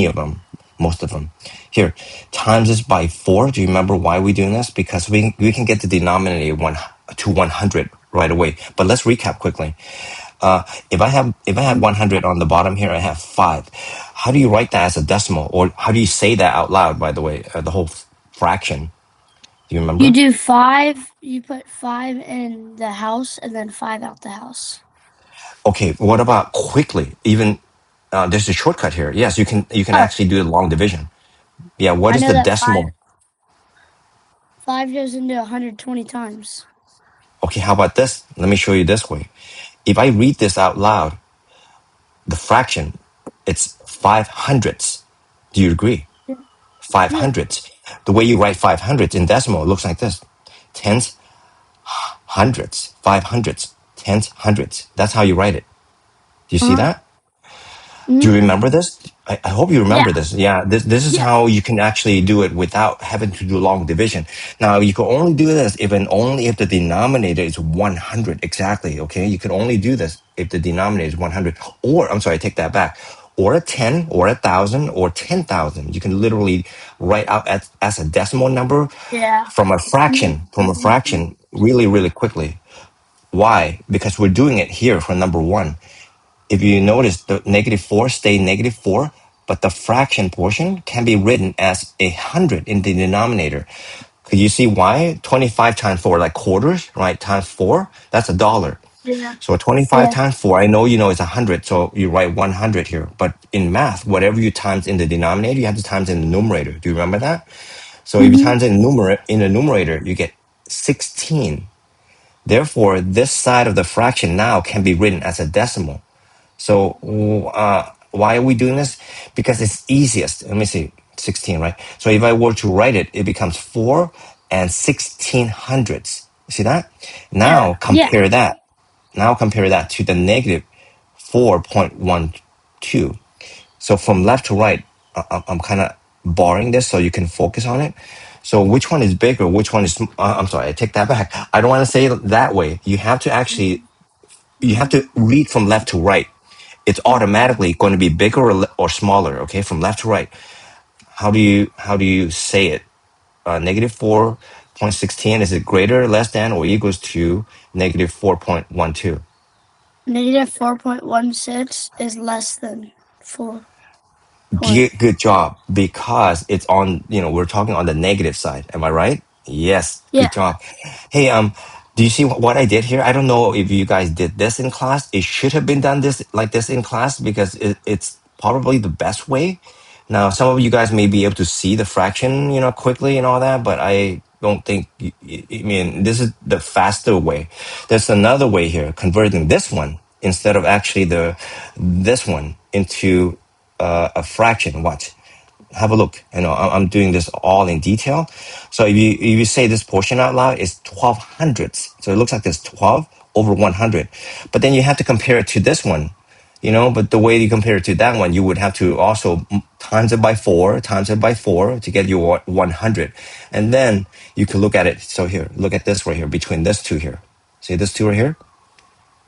of them, most of them. Here, times this by 4. Do you remember why we're doing this? Because we can get the denominator to 100 right away. But let's recap quickly. If I have 100 on the bottom here, I have 5. How do you write that as a decimal, or how do you say that out loud? By the way, the whole fraction. Do you remember? You do 5. You put 5 in the house and then 5 out the house. Okay. What about quickly? Even there's a shortcut here. Yes, you can actually do a long division. Yeah. What I is know the that decimal? 5 goes into 120 times. Okay. How about this? Let me show you this way. If I read this out loud, the fraction, it's 500ths. Do you agree? Yeah. 500ths. The way you write 500ths in decimal, it looks like this: tens, hundreds, 500ths, tens, hundreds. That's how you write it. Do you see Uh-huh. that? Do Mm-hmm. you remember this? I hope you Yeah. remember this. Yeah, this is Yeah. how you can actually do it without having to do long division. Now, you can only do this if and only if the denominator is 100 exactly, okay? You can only do this if the denominator is 100. Or, I'm sorry, I take that back. Or a 10, or 1,000, or 10,000. You can literally write out as a decimal number Yeah. from a fraction really, really quickly. Why? Because we're doing it here for number 1. If you notice, the -4 stay -4, but the fraction portion can be written as 100 in the denominator. Could you see why? 25 times 4, like quarters, right? Times 4, that's $1. Yeah. So 25 Yeah. times 4, I know you know it's 100, so you write 100 here. But in math, whatever you times in the denominator, you have to times in the numerator. Do you remember that? So if you Mm-hmm. times in the numerator, you get 16. Therefore, this side of the fraction now can be written as a decimal. So why are we doing this? Because it's easiest. Let me see, 16, right? So if I were to write it, it becomes 4 and 1600ths. See that? Yeah. Now Yeah. compare that. Now compare that to the -4.12. So from left to right, I'm kind of barring this so you can focus on it. So which one is bigger? Which one is? I'm sorry, I take that back. I don't want to say it that way. You have to read from left to right. It's automatically going to be bigger or smaller. Okay, from left to right. How do you say it? -4.16, is it greater, less than, or equals to -4.12? -4.16 is less than 4 point. Good job, because it's on, we're talking on the negative side. Am I right? Yes, Yeah. good job. Hey, do you see what I did here? I don't know if you guys did this in class. It should have been done this in class, because it's probably the best way. Now, some of you guys may be able to see the fraction, quickly and all that, but I don't think, I mean, this is the faster way. There's another way here, converting this one instead of actually this one into a fraction. Watch, have a look. I'm doing this all in detail. So if you say this portion out loud, it's 1200ths. So it looks like there's 12 over 100. But then you have to compare it to this one. But the way you compare it to that one, you would have to also times it by 4, to get your 100. And then you can look at it. So here, look at this right here, between this two here. See this two right here?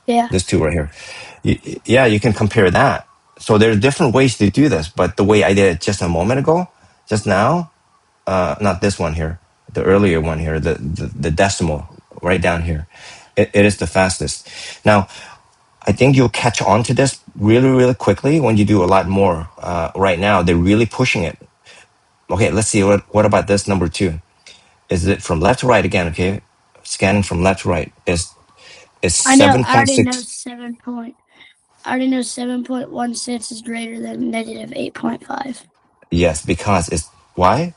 Yeah. This two right here. Yeah, you can compare that. So there are different ways to do this, but the way I did it just a moment ago, just now, not this one here, the earlier one here, the decimal right down here, it is the fastest. Now, I think you'll catch on to this really, really quickly when you do a lot more. Right now, they're really pushing it. Okay, let's see. What about this number 2? Is it from left to right again? Okay, scanning from left to right is I know. I already know 7.6. 7 point. I already know 7.16 is greater than -8.5 Yes, because it's why?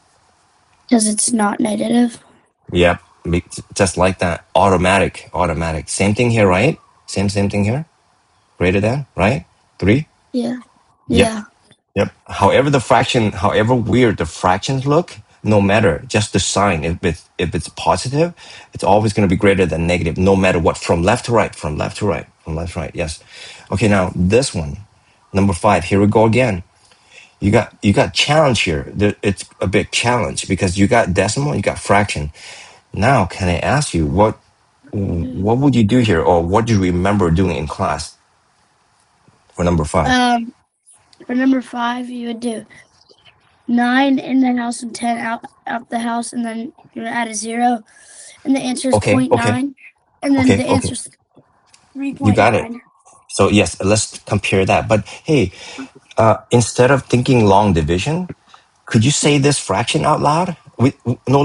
because it's not negative. Yep, just like that. Automatic, automatic. Same thing here, right? Same thing here. Greater than, right? 3. Yeah. Yep, Yeah. yep. However weird the fractions look, no matter, just the sign. If it's positive, it's always going to be greater than negative, no matter what. From left to right, from left to right, from left to right. Yes. Okay, now this one, number 5. Here we go again. You got challenge here. It's a big challenge because you got decimal, you got fraction. Now, can I ask you what would you do here, or what do you remember doing in class for number 5? Um, For number 5, you would do 9 in the house and 10 out the house, and then you would add a 0, and the answer is Okay, okay, 0.9, and then okay, the okay. answer is You got it. 3.9. So yes, let's compare that. But hey, instead of thinking long division, could you say this fraction out loud? With no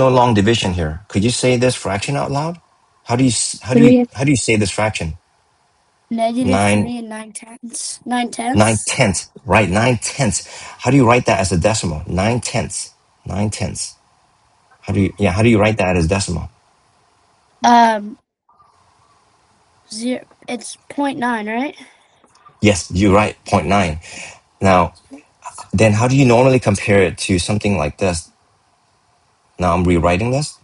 long division here. Could you say this fraction out loud? Three, how do you say this fraction? negative Nine 3 and 9 tenths. 9 tenths. 9/10. Right, 9/10. How do you write that as a decimal? 9/10. 9/10. How do you write that as decimal? Um, zero. It's 0.9, right? Yes, you're right, point 0.9. Now, then how do you normally compare it to something like this? Now I'm rewriting this.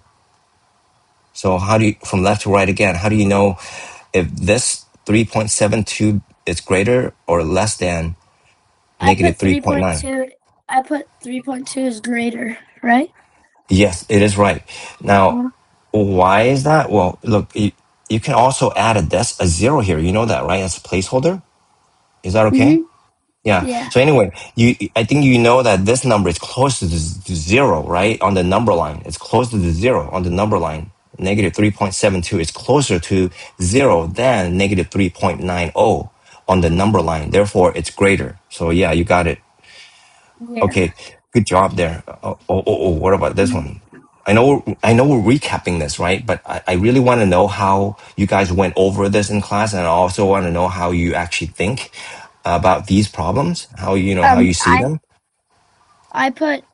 So how do you, from left to right again, how do you know if this 3.72 is greater or less than I negative put 3.9? 3.2. I put 3.2 is greater, right? Yes, it is right. Now, Uh-huh. why is that? Well, look, you can also add a zero here. You know that, right? As a placeholder. Is that okay? Mm-hmm. Yeah. Yeah. So anyway, I think you know that this number is close to zero, right? On the number line. It's close to the zero on the number line. Negative 3.72 is closer to zero than negative 3.90 on the number line. Therefore, it's greater. So yeah, you got it. Yeah. Okay, good job there. What about this one? I know we're recapping this, right? But I really want to know how you guys went over this in class, and I also want to know how you actually think about these problems, how how you see I them. I put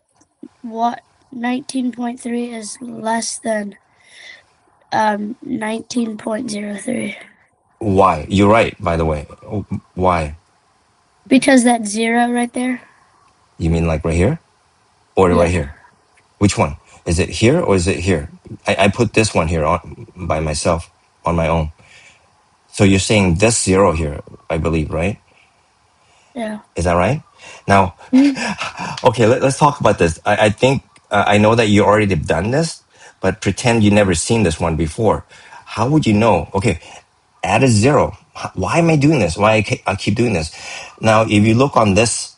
what 19.3 is less than 19.03 Why? You're right, by the way. Why? because that 0 right there. You mean like right here or right Yeah. here? Which one? Is it here or is it here? I put this one here on by myself on my own. So you're saying this zero here, I believe, right? Yeah. Is that right? Now, Mhm. okay, us talk about this. I think I know that you already have done this, but pretend you never seen this one before. How would you know? Okay, add a zero. Why am I doing this? Why I keep doing this? Now, if you look on this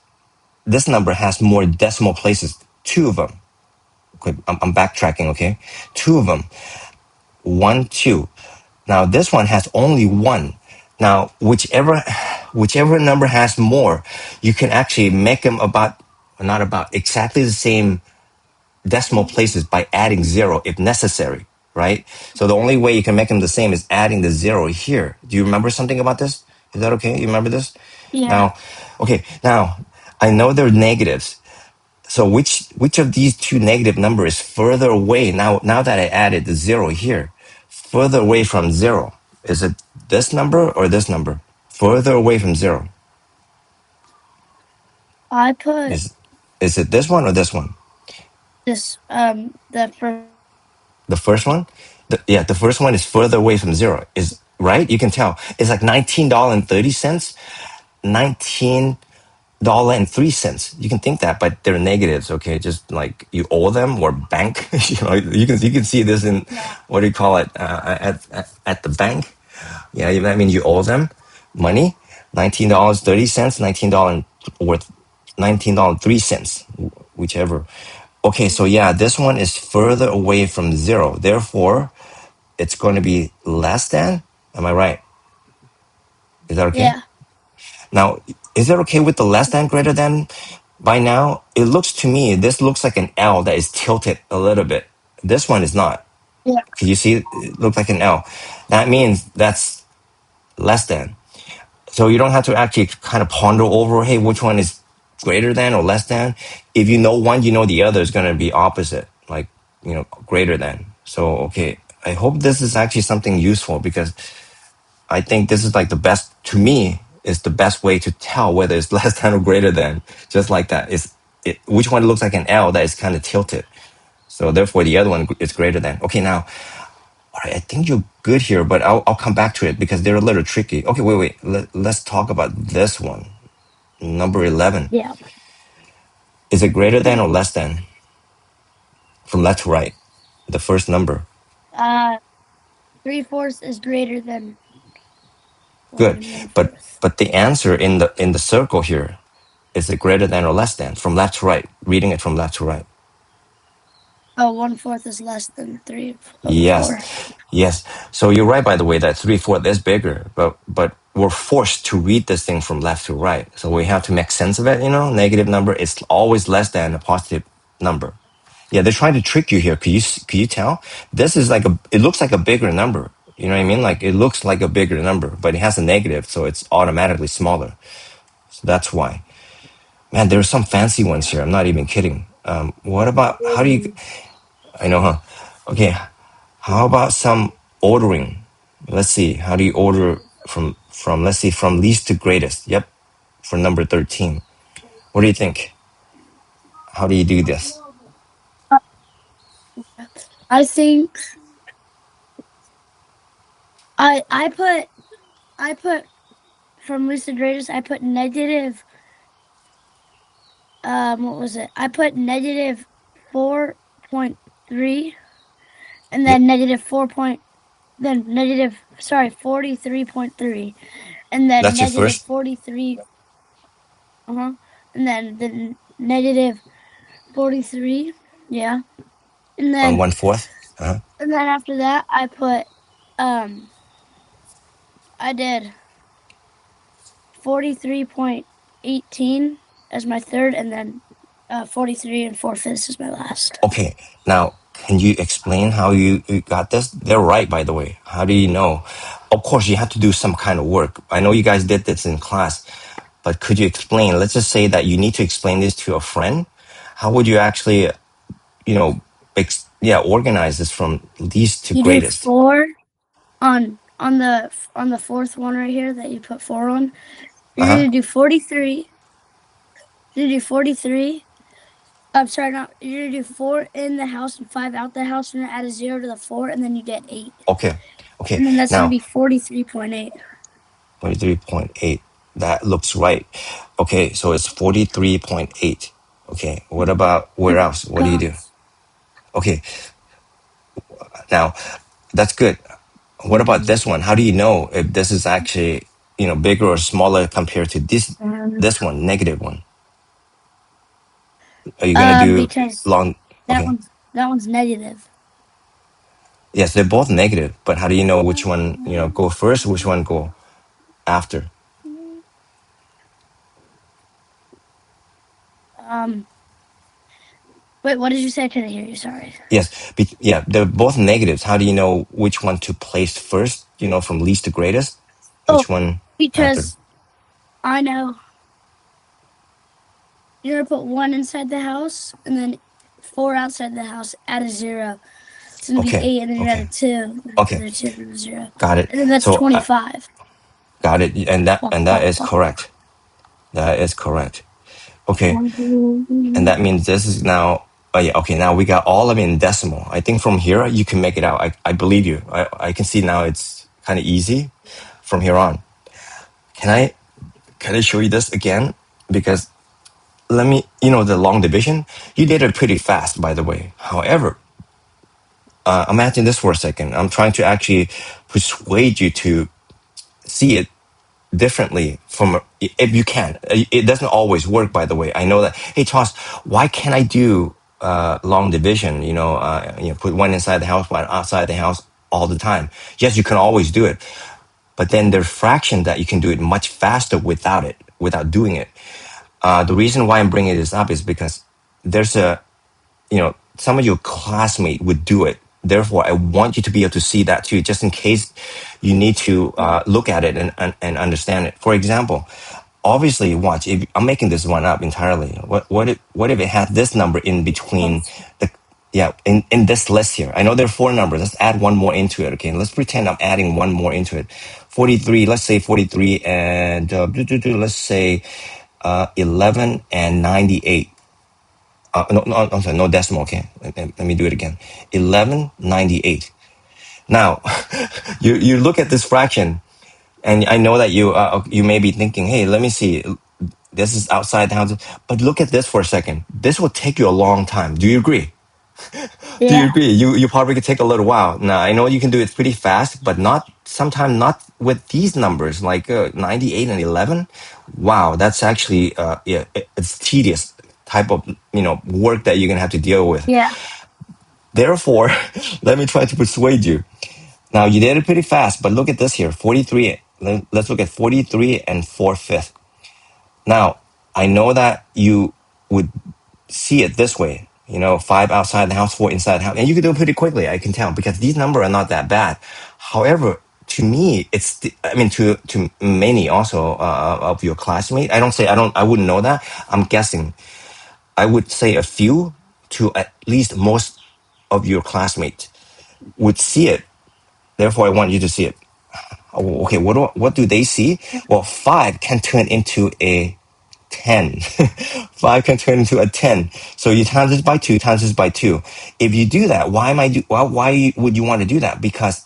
number has more decimal places, two of them. Okay, I'm backtracking. Okay, two of them. 1, 2. Now this one has only one. Now whichever number has more, you can actually make them about not about exactly the same decimal places by adding zero if necessary, right? So the only way you can make them the same is adding the zero here. Do you remember something about this? Is that okay? You remember this? Yeah. Now, okay, now I know they're negatives. So which of these two negative numbers is further away now that I added the zero here, further away from zero? Is it this number or this number? Further away from zero. I put Is is it this one or this one? this the first. The first one? Yeah, the first one is further away from zero. Is right? You can tell. It's like $19.30. 19.03. You can think that, but they're negatives, okay? Just like you owe them or bank. You can see this in Yeah. what do you call it at the bank. Yeah, that means you owe them money. $19.30, $19 or $19.03, whichever. Okay, so yeah, this one is further away from zero. Therefore, it's going to be less than. Am I right? Is that okay? Yeah. Now, is that okay with the less than greater than? By now, it looks to me, this looks like an L that is tilted a little bit. This one is not. Yeah. Can you see it look like an L? That means that's less than. So you don't have to actually kind of ponder over, hey, which one is greater than or less than? If you know one, you know the other is going to be opposite, like, greater than. So, okay, I hope this is actually something useful because I think this is like the best, to me, is the best way to tell whether it's less than or greater than. Just like that. Which one looks like an L that is kind of tilted. So therefore the other one is greater than. Okay, now, all right, I think you're good here, but I'll come back to it because they're a little tricky. Okay, wait. Let's talk about this one. Number 11. Yeah. Is it greater than or less than? From left to right. The first number. Uh, 3/4 is greater than one Good. and one But fourth. but the answer in the circle here, Is it greater than or less than? From left to right, reading it from left to right. Oh, 1/4 is less than 3/4. Yes. So you're right, by the way, that 3/4 is bigger, but we're forced to read this thing from left to right. So we have to make sense of it. Negative number is always less than a positive number. Yeah, they're trying to trick you here. Could you tell? This is it looks like a bigger number. You know what I mean? Like it looks like a bigger number, but it has a negative, so it's automatically smaller. So that's why. Man, there's some fancy ones here. I'm not even kidding. What about how do you? I know, huh? Okay, how about some ordering? Let's see. How do you order from let's see from least to greatest? Yep, for number 13. What do you think? How do you do this? I think I put from least to greatest. I put negative. What was it? I put negative 4.3, and Yep, then negative 43.3, and then that's your negative first 43. And then the negative 43. Yeah. And then 1/4. and then after that I did 43.18 as my third, and then 43 and 4/5 is my last. Okay, now can you explain how you got this? They're right, by the way. How do you know? Of course, you have to do some kind of work. I know you guys did this in class, but could you explain? Let's just say that you need to explain this to a friend. How would you actually, organize this from least to You do greatest? 4 on the fourth one right here that you put 4 on. Uh You're huh. gonna do 43. You're gonna do 43. I'm sorry, not. You're gonna do 4 in the house and 5 out the house, and then add a 0 to the 4, and then you get 8. Okay. Okay. And then that's gonna Now, be 43.8. 43.8. That looks right. Okay, so it's 43.8. Okay, what about where else? What do you do? Okay, now that's good. What about this one? How do you know if this is actually, bigger or smaller compared to this one, negative one? Are you gonna do Because long? that Okay, one's negative. yes, they're both negative, but how do you know which one, go first, which one go after? Um, Wait, what did you say? I couldn't hear you. Sorry. Yes, yeah, they're both negatives. How do you know which one to place first? From least to greatest, Oh, which one after? because I know you're gonna put 1 inside the house, and then 4 outside the house. Add a 0. It's gonna be Okay, 8, and then you add a okay, 2. okay, Another 2, and a 0, got it. and then that's So 25. got it, and that Fuck, and that fuck, is fuck. correct. That is correct. Okay, and that Um, means this is now. Oh yeah, okay. Now we got all of it in decimal. I think from here you can make it out. I believe you. I can see now it's kind of easy from here on. Can I show you this again? Because let me, the long division, you did it pretty fast, by the way. However, imagine this for a second. I'm trying to actually persuade you to see it differently from if you can. It doesn't always work, by the way. I know that. Hey, Charles, why can't I do long division? Put one inside the house, one outside the house all the time. Yes, you can always do it, but then there's fraction that you can do it much faster without doing it. The reason why I'm bringing this up is because there's some of your classmates would do it. Therefore, I want you to be able to see that too, just in case you need to look at it and understand it. For example, obviously, watch. If I'm making this one up entirely, what if it had this number in between the in this list here? I know there are 4 numbers. Let's add one more into it. Okay, let's pretend I'm adding one more into it. 43. Let's say 43 and let's say 11 and 98. No, I'm sorry, no decimal. Okay, let me do it again. 1198. Now, you look at this fraction, and I know that you may be thinking, hey, let me see. This is outside the house, but look at this for a second. This will take you a long time. Do you agree? Do you Yeah. agree? You probably could take a little while. Now I know you can do it pretty fast, but not sometimes not with these numbers like 98 and 11. Wow, that's actually yeah, it's tedious type of work that you're gonna have to deal with. Yeah. Therefore, let me try to persuade you. Now you did it pretty fast, but look at this here, 43. Let's look at 43 and 4/5. Now I know that you would see it this way. 5 outside the house, 4 inside the house. And you can do it pretty quickly, I can tell, because these numbers are not that bad. However, to me, to many also of your classmates, I wouldn't know that. I'm guessing. I would say a few to at least most of your classmates would see it. Therefore, I want you to see it. Oh, okay, what do they see? Well, 5 can turn into a 10. 5 can turn into a 10. So you times this by 2, times this by 2. If you do that, why would you want to do that? Because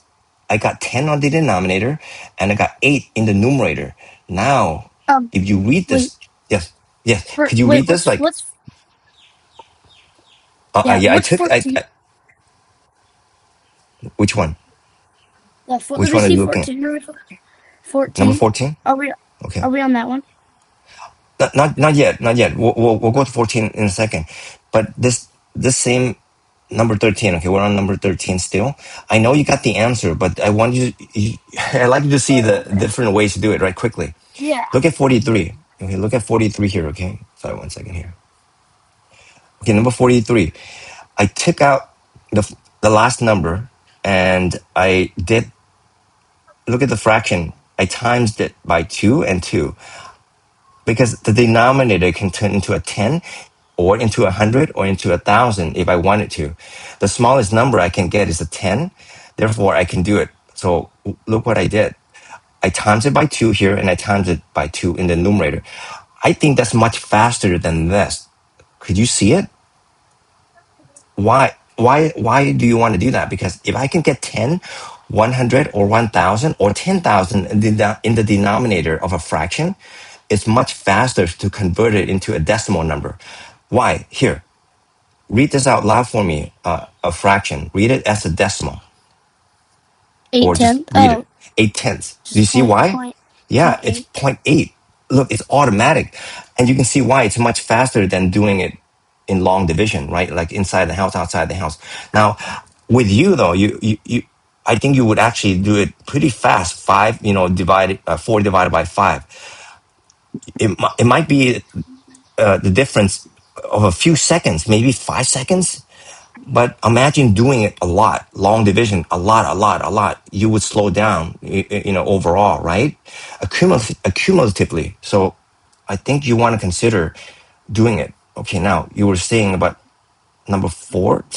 I got 10 on the denominator and I got 8 in the numerator. Now, if you read Wait. this, yes, yes. Could you read this like, What's yeah? yeah, What's 14? which one? Let Which me one are see you looking at? 14. Number 14. 14? Are we? Okay. Are we on that one? Not yet, not yet. We'll go to 14 in a second. But this same number 13. Okay, we're on number 13 still. I know you got the answer, but I like you to see the different ways to do it right quickly. Yeah. Look at 43. Okay, look at 43 here. Okay, sorry, one second here. Okay, number 43. I took out the last number and I did look at the fraction. I times it by 2 and 2 because the denominator can turn into a 10 or into 100 or into 1,000 if I wanted to. The smallest number I can get is a 10. Therefore, I can do it. So look what I did. I times it by 2 here and I times it by 2 in the numerator. I think that's much faster than this. Could you see it? Why do you want to do that? Because if I can get 10, 100 or 1,000 or 10,000 in the denominator of a fraction, it's much faster to convert it into a decimal number. Why? Here, read this out loud for me. A fraction. Read it as a decimal, Eight or just tenths. read it. Oh, 8/10. Do you just see why? Yeah, point it's eight. zero point 0.8. Look, it's automatic. And you can see why it's much faster than doing it in long division, right? Like inside the house, outside the house. Now, with you though, I think you would actually do it pretty fast. 5, divided, 4 divided by 5. It might be the difference of a few seconds, maybe 5 seconds. But imagine doing it a lot, long division, a lot, a lot, a lot. You would slow down, overall, right? Accumulatively. So I think you want to consider doing it. Okay, now you were saying about number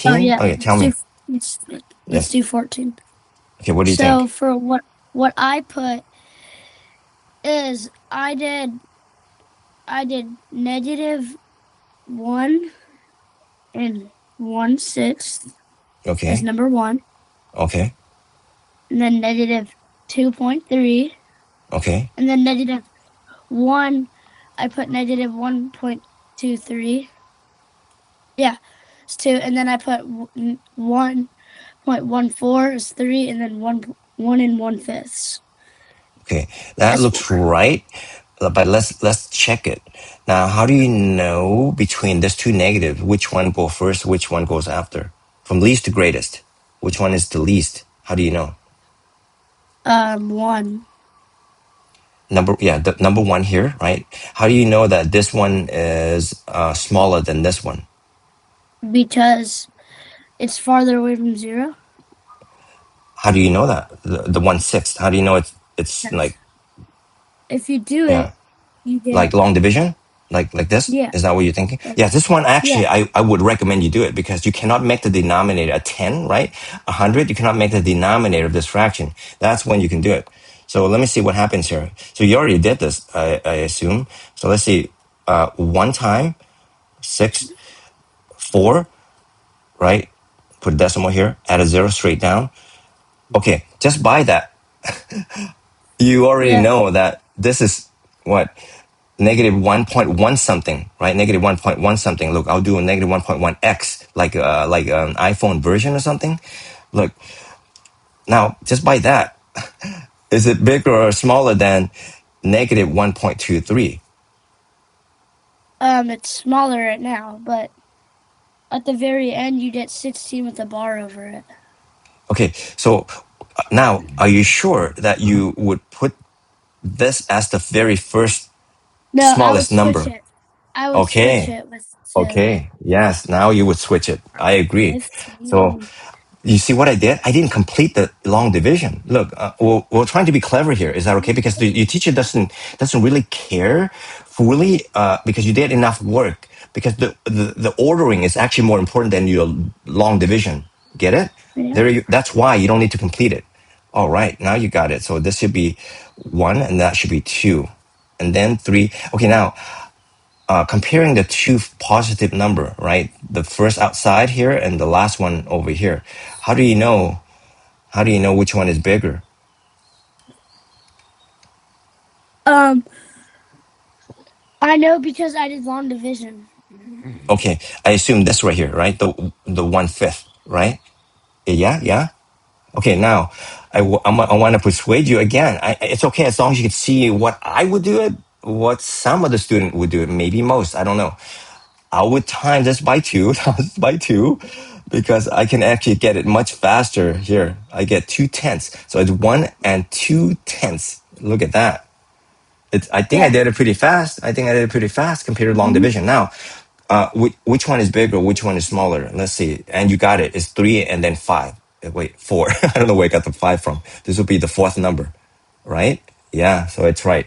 Oh 14. yeah. Okay, tell me. Let's, let's Yes. do 14. Okay, what do you So think? for what I put is I did -1 and 1/6 as Okay, number one, okay, and then -2.3, okay, and then -1. I put -1.23. Yeah, it's 2, and then I put 1.14 is 3, and then 1 and 1/5 okay. That as looks 4. right. But let's check it. Now, how do you know between these two negatives which one go first, which one goes after? From least to greatest, which one is the least? How do you know? 1, The number one here, right? How do you know that this one is smaller than this one? because it's farther away from 0. How do you know that? The 1/6. How do you know it's Yes. like, If you do yeah, it, you like get, long division? Like this? yeah, Is that what you're thinking? like, Yeah, this one yeah. actually I would recommend you do it because you cannot make the denominator a 10, right? 100, you cannot make the denominator of this fraction. That's when you can do it. So let me see what happens here. So you already did this, I assume. So let's see. One time, 6, 4, right? Put a decimal here, add a 0 straight down. Okay, just by that, you already Yeah. know that this is what? negative 1.1 something, right? Negative 1.1 something. Look, I'll do a negative 1.1x, like an iPhone version or something. Look, now just by that, is it bigger or smaller than negative 1.23? It's smaller right now, but at the very end, you get 16 with a bar over it. Okay, so now, are you sure that you would put this as the very first No, I would smallest switch number? it. I would switch Okay, it with to okay, yes, now you would switch it. I agree. So 15. you see what I did? I didn't complete the long division. Look, we're trying to be clever here. Is that okay? Because your teacher doesn't really care fully because you did enough work. Because the ordering is actually more important than your long division. Get it? Yeah. There you. That's why you don't need to complete it. All right, now you got it. So this should be 1, and that should be 2, and then 3. Okay, now comparing the two positive number, right? The first outside here and the last one over here. How do you know? How do you know which one is bigger? Um, I know because I did long division. Okay, I assume this right here, right? The 1/5, right? Yeah, yeah. Okay, now I want to persuade you again. It's okay as long as you can see what I would do it, what some other student would do it, maybe most. I don't know. I would time this by 2, times by 2, because I can actually get it much faster here. I get 2/10. So it's 1 and 2/10. Look at that. I think I Yeah. did it pretty fast. I think I did it pretty fast compared to long Mhm. division. Now, which one is bigger? Which one is smaller? Let's see. And you got it. It's 3 and then 5. Wait, 4. I don't know where I got the 5 from. This will be the fourth number, right? Yeah, so it's right.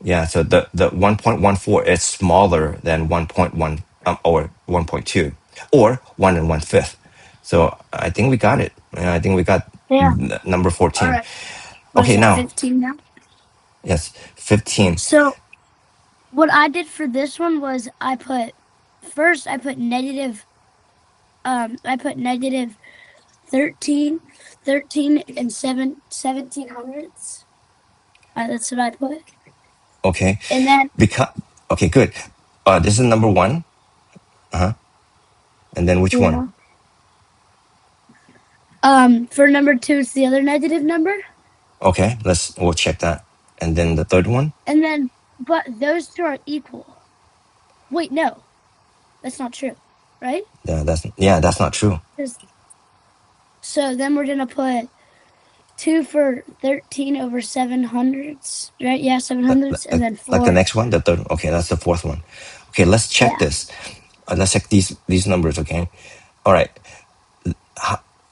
Yeah, so the 1.14 is smaller than 1.1 or 1.2 or 1 and 1/5. So I think we got it. Yeah, I think we got Yeah. number All 14. right. What is Okay, it? now, 15 now. yes, 15. So what I did for this one was I put negative. I put negative 13, 13 and 1700ths. That's what I put. Okay, And then because okay, good. This is number 1. Uh-huh. And then which one? yeah. For number 2, it's the other negative number. Okay, we'll check that. And then the third one? And then, but those two are equal. Wait, no, that's not true, right? That's not true. 'Cause- So then we're gonna put 2 for 13 over 700ths, right? Yeah, 700ths, and then Like the 4. next one, the third. Okay, that's the fourth one. Okay, let's check Yeah. this. Let's check these numbers. Okay, all right.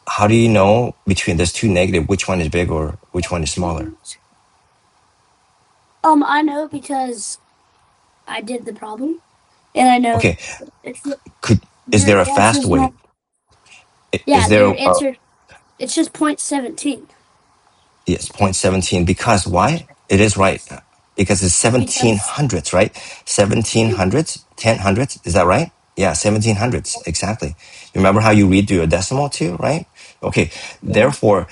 How do you know between these two negative which one is big or which one is smaller? I know because I did the problem, and I know Okay, it's could is your there a fast answer's way? not. Is Yeah, there your answer. It's just 0.17 yes 0.17 because why? It is right because it's 17 because hundredths, right? 17 hundredths, 10 hundredths. Is that right? Yeah, 17 hundredths exactly. You remember how you read your decimal too, right? Okay, yeah. therefore,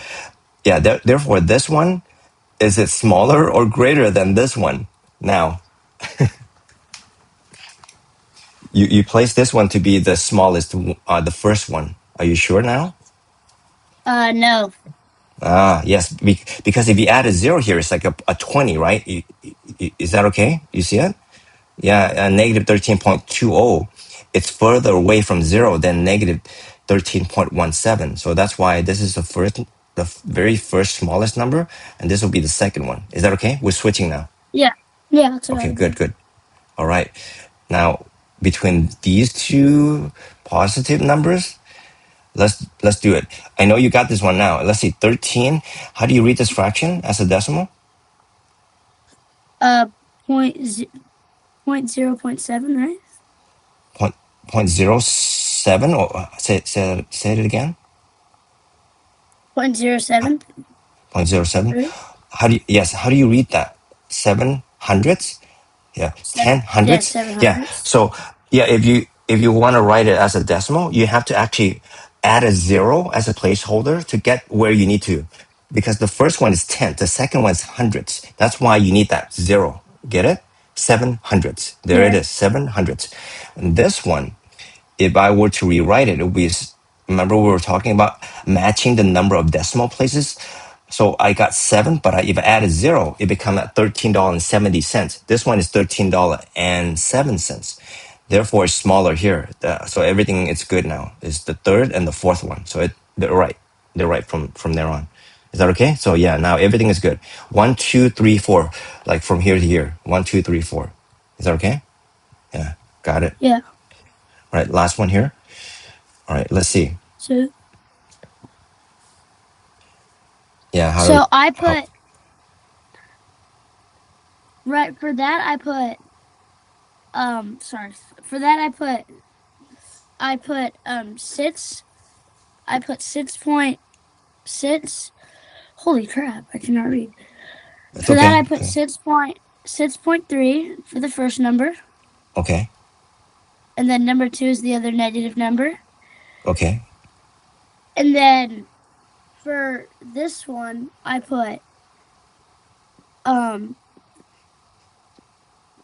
yeah, therefore this one is it smaller or greater than this one? Now you place this one to be the smallest, the first one. Are you sure now? No. Ah, yes, because if you add a 0 here, it's like a 20, right? Is that okay? You see it? Yeah, negative 13.20. It's further away from 0 than negative 13.17. So that's why this is the very first smallest number, and this will be the second one. Is that okay? We're switching now. Yeah. Yeah, that's what I Okay, did. good, good. All right. Now, between these two positive numbers, let's do it. I know you got this one now. Let's see, 13. How do you read this fraction as a decimal? Uh, point 0.7, right? Point point 0.07 or say it again. 0.07, 0.07. right? How do you read that? 700ths? Yeah, 10 Yeah, hundredths. Yeah. 700ths. So yeah, if you want to write it as a decimal, you have to actually add a 0 as a placeholder to get where you need to, because the first one is 10, the second one is hundreds. That's why you need that 0. Get it? Seven hundredths. There it is, 700ths. And this one, if I were to rewrite it, it would be, remember we were talking about matching the number of decimal places? So I got 7, but if I added 0, it becomes at $13.70. This one is $13.07. Therefore, it's smaller here. So everything is good now. It's the third and the fourth one. So they're right. They're right from there on. Is that okay? So yeah, now everything is good. 1, 2, 3, 4, like from here to here. 1, 2, 3, 4. Is that okay? Yeah, got it. Yeah. All right, last one here. All right, let's see. So Yeah, I put right for that I put sorry. For that I put 6.6. Holy crap, I cannot read. it's For that okay. I put 6.3 for the first number, Okay, and then number 2 is the other negative number. okay, And then for this one I put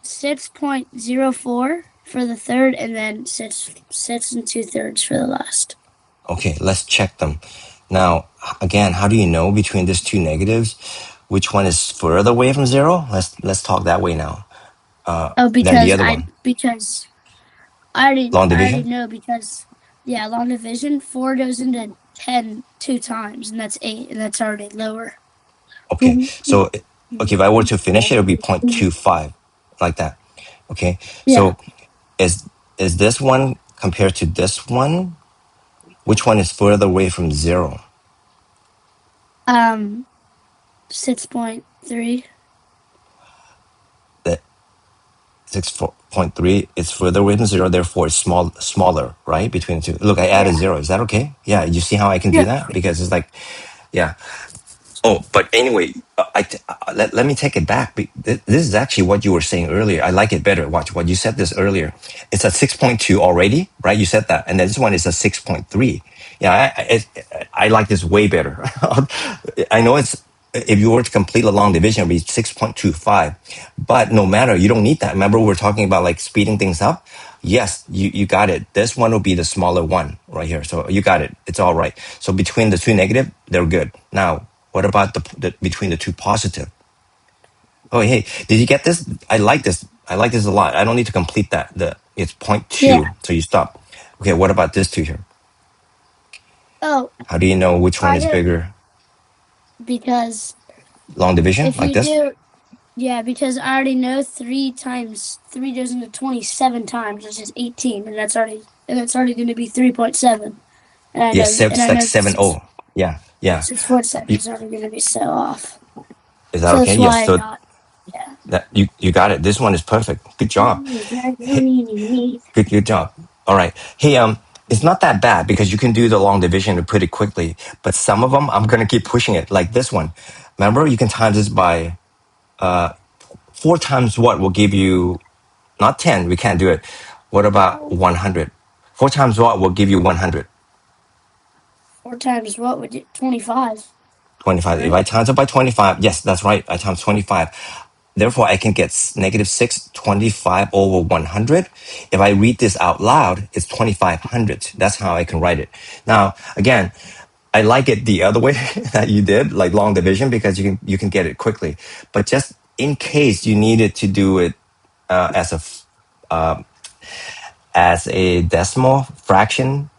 6.04 for the third, and then 6 2/3 for the last. okay. Let's check them. Now, again, how do you know between these two negatives which one is further away from 0? Let's talk that way now. Than the other one. Because Long I already division. know, because yeah, long division 4 goes into 10 2 times, and that's 8, and that's already lower. Okay, so okay, if I were to finish it, it would be 0.25, like that. Okay, Yeah. so is this one compared to this one? Which one is further away from 0? 6.3. That 6.3 is further away from 0, therefore it's smaller, right? Between the two. Look, I added Yeah. 0. Is that okay? Yeah, you see how I can do Yeah. that? Because it's like, yeah. Oh, but anyway, let me take it back. This is actually what you were saying earlier. I like it better. Watch what you said this earlier. It's a 6.2 already, right? You said that. And then this one is a 6.3. Yeah, I like this way better. I know it's, if you were to complete a long division, it would be 6.25. But no matter, you don't need that. Remember, we were talking about like speeding things up? Yes, you got it. This one will be the smaller one right here. So you got it. It's all right. So between the two negative, they're good. Now, what about the between the two positive? Oh, hey, did you get this? I like this. I like this a lot. I don't need to complete that. It's 0.2, Yeah. so you stop. Okay, what about this two here? Oh, How do you know which one I is did, bigger? because Long division, if like you this? do, yeah, because I already know 3 times 3 goes into 27 times, which is 18, and that's already going to be 3.7. Yes, And it's I like know 7-0. Yeah, yeah. 6.7 You, is already going to be so off. is that So okay? that's Yes. why I So got, yeah. that you got it. This one is perfect. Good job. Hey, good job. All right. Hey, it's not that bad because you can do the long division pretty quickly. But some of them, I'm gonna keep pushing it. Like this one. Remember, you can times this by 4 times what will give you not 10. We can't do it. What about 100? 4 times what will give you 100? 4 times what would you, 25, 25. If right? I times it by 25, yes, that's right. I times 25. Therefore, I can get negative 625 over 100. If I read this out loud, it's 2500. That's how I can write it. Now, again, I like it the other way that you did, like long division, because you can get it quickly. But just in case you needed to do it uh, as a as a decimal fraction,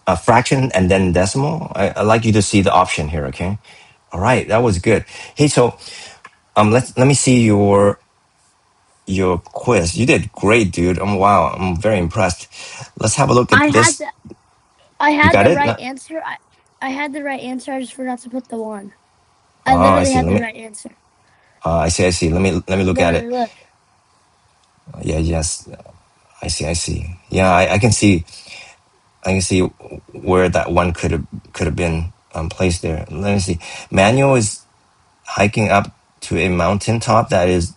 a fraction and then decimal, I like you to see the option here. Okay, all right, that was good. Hey, so let me see your quiz. You did great, dude. Wow, I'm very impressed. Let's have a look at I had this. the I You had got the it? right answer. I had the right answer. I just forgot to put the 1. I Oh, I literally see. had Let the me. right answer. I see. I see. Let me look at Literally, it. look. Yeah. Yes. I see. I see. Yeah. I can see. I can see where that one could have been placed there. Let me see. Manual is hiking up to a mountaintop that is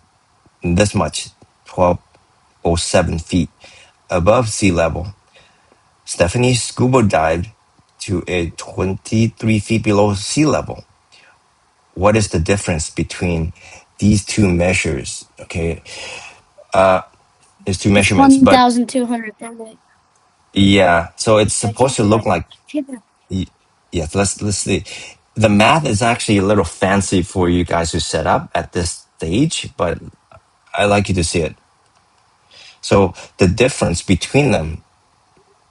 this much, 1207 feet above sea level. Stephanie scuba dived to a 23 feet below sea level. What is the difference between these two measures. Okay, there's two It's measurements, but 1,238. yeah, so it's I can't supposed to do look that. like yes. Let's see. The math is actually a little fancy for you guys to set up at this stage, but I like you to see it. So the difference between them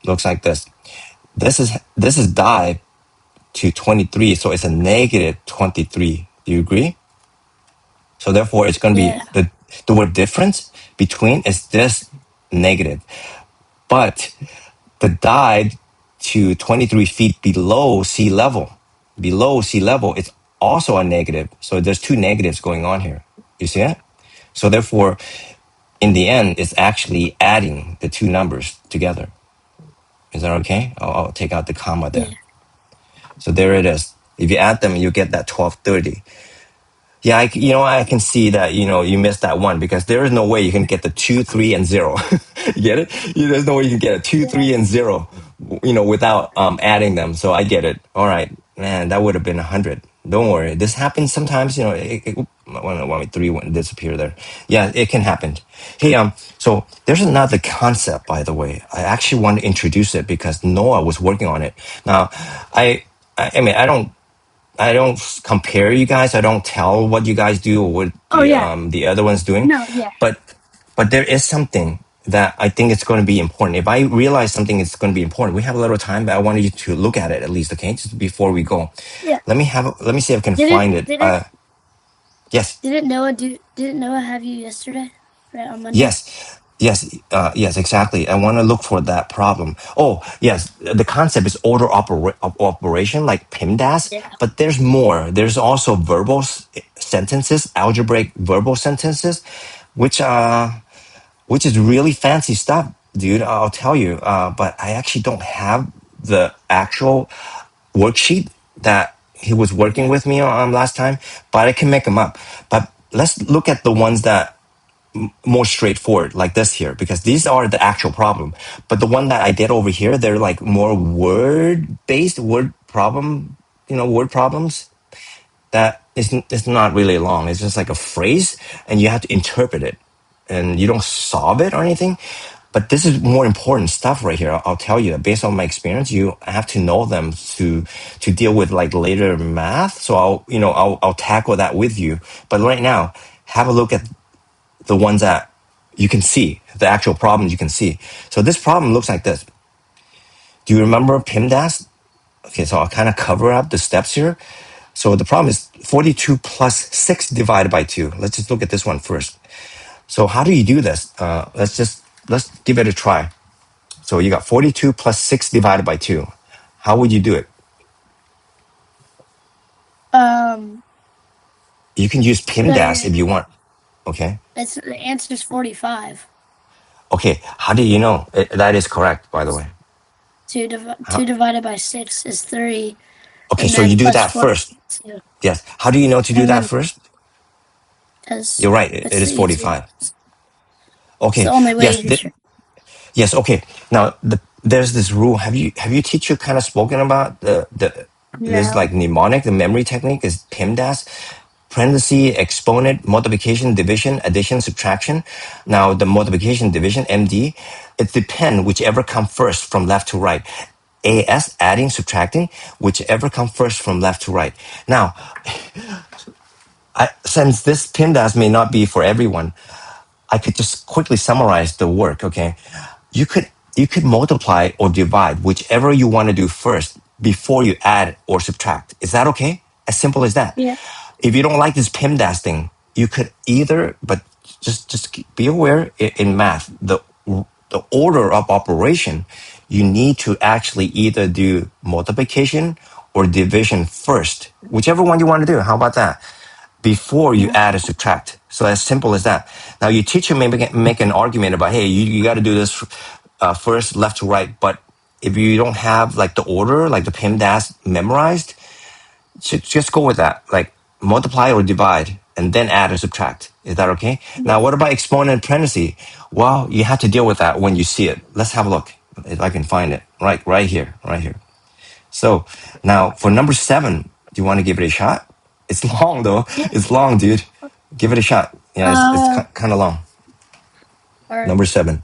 looks like this. This is die to 23, so it's a negative 23. Do you agree? So therefore, it's going to be Yeah. the word difference between is this negative, but the die to 23 feet below sea level, it's also a negative. So there's two negatives going on here. You see it? So therefore, in the end, it's actually adding the two numbers together. Is that okay? I'll take out the comma Yeah. there. So there it is. If you add them, you get that 1230. Yeah, I can see that, you missed that one because there is no way you can get the 2, 3, and 0. You get it? There's no way you can get a 2, Yeah. 3, and 0, without adding them. So I get it. All right, man, that would have been 100. Don't worry. This happens sometimes, wait, 3 went disappear there. Yeah, it can happen. Hey, so there's another concept, by the way. I actually want to introduce it because Noah was working on it. Now, I mean, I don't compare you guys. I don't tell what you guys do or what Oh yeah. the other one's doing. No. Yeah. But there is something that I think it's going to be important. If I realize something is going to be important, we have a little time, but I wanted you to look at it at least, okay? Just before we go. Yeah. Let me see if I can Didn't find it. didn't Yes. didn't Noah have you yesterday? Right on Monday. Yes, yes, exactly. I want to look for that problem. Oh, yes, the concept is order operation, like PIMDAS, Yeah. but there's more. There's also verbal sentences, algebraic verbal sentences, which which is really fancy stuff, dude. I'll tell you. But I actually don't have the actual worksheet that he was working Yeah. with me on last time, but I can make them up. But let's look at the ones that more straightforward like this here because these are the actual problem, but the one that I did over here, they're like more word based word problem, word problems that it's not really long. It's just like a phrase and you have to interpret it and you don't solve it or anything. But this is more important stuff right here. I'll tell you that based on my experience, you have to know them to deal with like later math. So I'll tackle that with you. But right now, have a look at the ones that you can see, the actual problems you can see. So this problem looks like this. Do you remember PIMDAS? Okay, so I'll kind of cover up the steps here. So the problem is 42 plus 6 divided by 2. Let's just look at this one first. So how do you do this? Let's give it a try. So you got 42 plus 6 divided by 2. How would you do it? Um. You can use PIMDAS The if you want. Okay. the answer is 45. Okay. How do you know? That is correct, by the way. Two divided by 6 is 3, Okay, and so you then do plus that first. 42, Yes. How do you know to do and that then first? because You're right. It it's is the easiest. 45. It's the Okay. only way Yes. to show. Yes. Okay. Now, there's this rule. Have you teacher kind of spoken about the this No. like mnemonic, the memory technique is PIMDAS, parenthesis, exponent, multiplication, division, addition, subtraction. Now, the multiplication, division, MD, it depends whichever come first from left to right. AS, adding, subtracting, whichever come first from left to right. Now, since this PIMDAS may not be for everyone, I could just quickly summarize the work. Okay, you could multiply or divide whichever you want to do first before you add or subtract. Is that okay? As simple as that. Yeah. If you don't like this PIMDAS thing, you could either, but just be aware in math the order of operation. You need to actually either do multiplication or division first, whichever one you want to do. How about that? Before you Yeah. add or subtract. So as simple as that. Now your teacher may make an argument about, hey, you got to do this first, left to right. But if you don't have like the order, like the PIMDAS memorized, just go with that. Like multiply or divide and then add or subtract. Is that okay? Now, Yeah. what about exponent and parentheses? Well, you have to deal with that when you see it. Let's have a look if I can find it. Right here, right here. So now for number 7, do you want to give it a shot? It's long though. Yeah. It's long, dude. Give it a shot. Yeah, it's kind of long. All right. Number 7.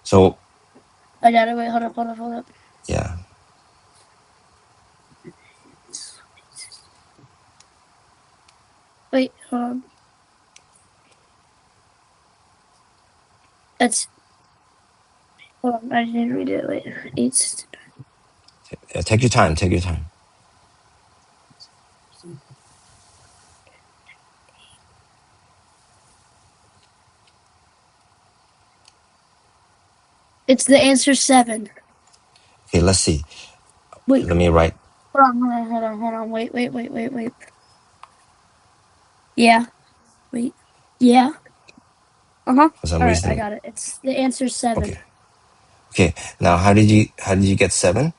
So I got it. Wait, hold up. yeah. Wait, hold on. That's hold on. I didn't read it. Wait, 8. Take your time. Take your time. It's the answer 7. Okay, let's see. Wait, Let me write. hold on. Wait. Yeah. Wait. Yeah. For some All right, I reason. got it. It's the answer 7. Okay. Okay. Now, how did you get 7?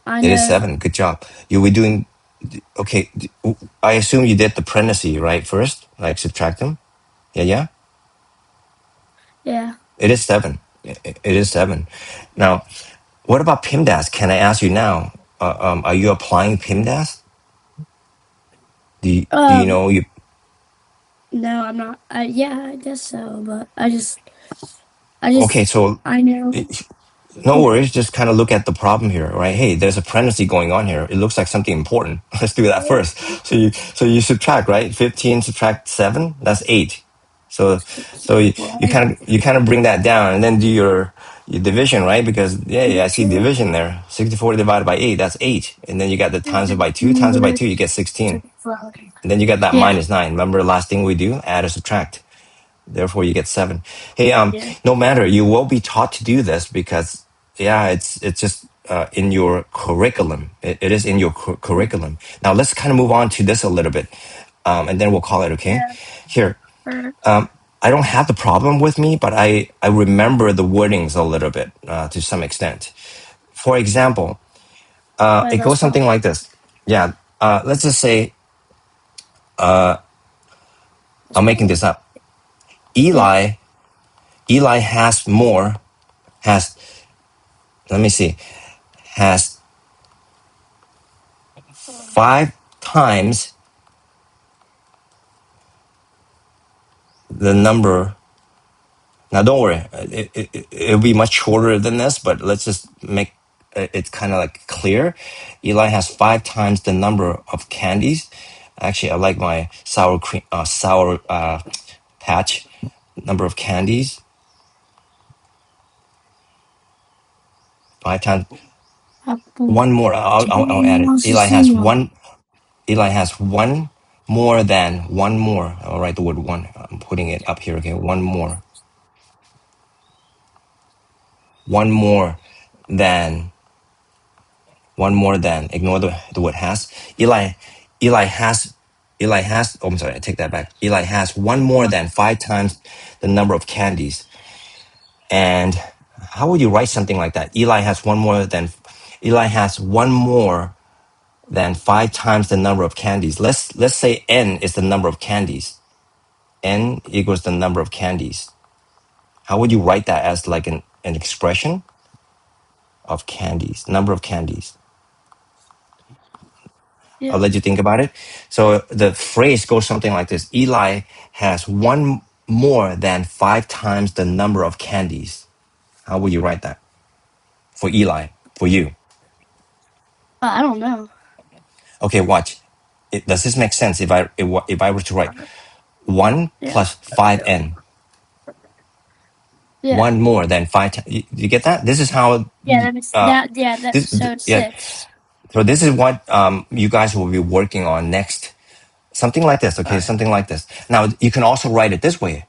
I It is know. 7. Good job. You were doing okay. I assume you did the parentheses right first, like subtract them. Yeah, yeah. Yeah. It is 7. It is 7. Now, what about PIMDAS? Can I ask you now? Are you applying PIMDAS? Do you know you? No, I'm not. Yeah, I guess so, but Okay, so I know. no worries. Just kind of look at the problem here, right? Hey, there's a parenthesis going on here. It looks like something important. Let's do that first. So you subtract, right? 15 subtract 7. That's 8. So so you kind of bring that down and then do your division, right? Because yeah, I see division there. 64 divided by 8. That's 8. And then you got the times it by 2. Times it by 2, you get 16. And then you got that Yeah. minus 9. Remember the last thing we do? Add or subtract. Therefore, you get 7. Hey, Yeah. no matter, you will be taught to do this because, yeah, it's just in your curriculum. It is in your curriculum. Now, let's kind of move on to this a little bit, and then we'll call it okay. Yeah. Here, Or, I don't have the problem with me, but I remember the wordings a little bit to some extent. For example, it that's goes fine. something like this. Yeah, let's just say I'm making this up. Yeah. Eli has let me see, has 5 times the number. Now, don't worry, it'll be much shorter than this, but let's just make it kind of like clear. Eli has 5 times the number of candies. Actually, I like my sour cream, sour patch number of candies. 5 times. Apple. One more. I'll add it. What's the single? Eli has one more. I'll write the word one. I'm putting it up here. Okay, one more. One more than. One more than. Ignore the word has. Eli has. Eli has. Oh, I'm sorry. I take that back. Eli has one more than 5 times the number of candies. And how would you write something like that? Eli has one more than. Eli has one more than 5 times the number of candies. Let's say n is the number of candies. N equals the number of candies. How would you write that as like an expression of candies, number of candies? Yeah. I'll let you think about it. So the phrase goes something like this. Eli has one more than 5 times the number of candies. How would you write that for Eli, for you? I don't know. Okay, watch. Does this make sense if I were to write 1 Yeah. plus 5n? Yeah. One more than 5 times. You get that? This is how, Yeah. That makes uh, that. Yeah. That. this, So it's yeah. 6. So this is what you guys will be working on next. Something like this, All okay? right. Something like this. Now, you can also write it this way.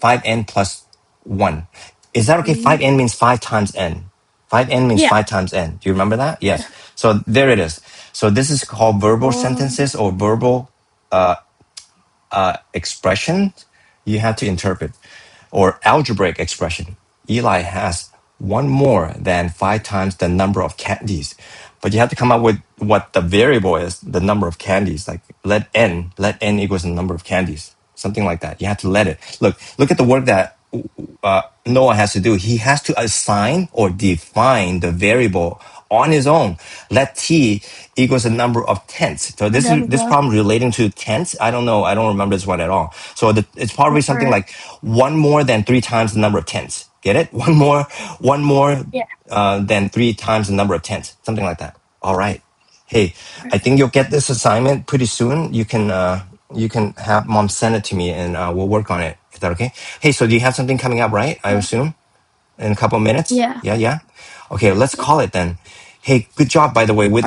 5n plus 1. Is that okay? 5n means 5 times n. 5n means Yeah. 5 times n. Do you remember that? Yeah. Yes. So there it is. So this is called verbal sentences or verbal expressions you have to interpret, or algebraic expression. Eli has one more than 5 times the number of candies. But you have to come up with what the variable is, the number of candies. Like let n equals the number of candies. Something like that. You have to let it. Look at the work that Noah has to do. He has to assign or define the variable on his own, let t equals the number of tenths. So this problem relating to tenths. I don't know. I don't remember this one at all. So it's probably something like one more than 3 times the number of tenths. Get it? One more than 3 times the number of tenths. Something like that. All right. Hey, I think you'll get this assignment pretty soon. You can have mom send it to me, and we'll work on it. Is that okay? Hey, so do you have something coming up, right? I assume in a couple of minutes. Yeah. Yeah. Okay, let's call it then. Hey, good job, by the way, with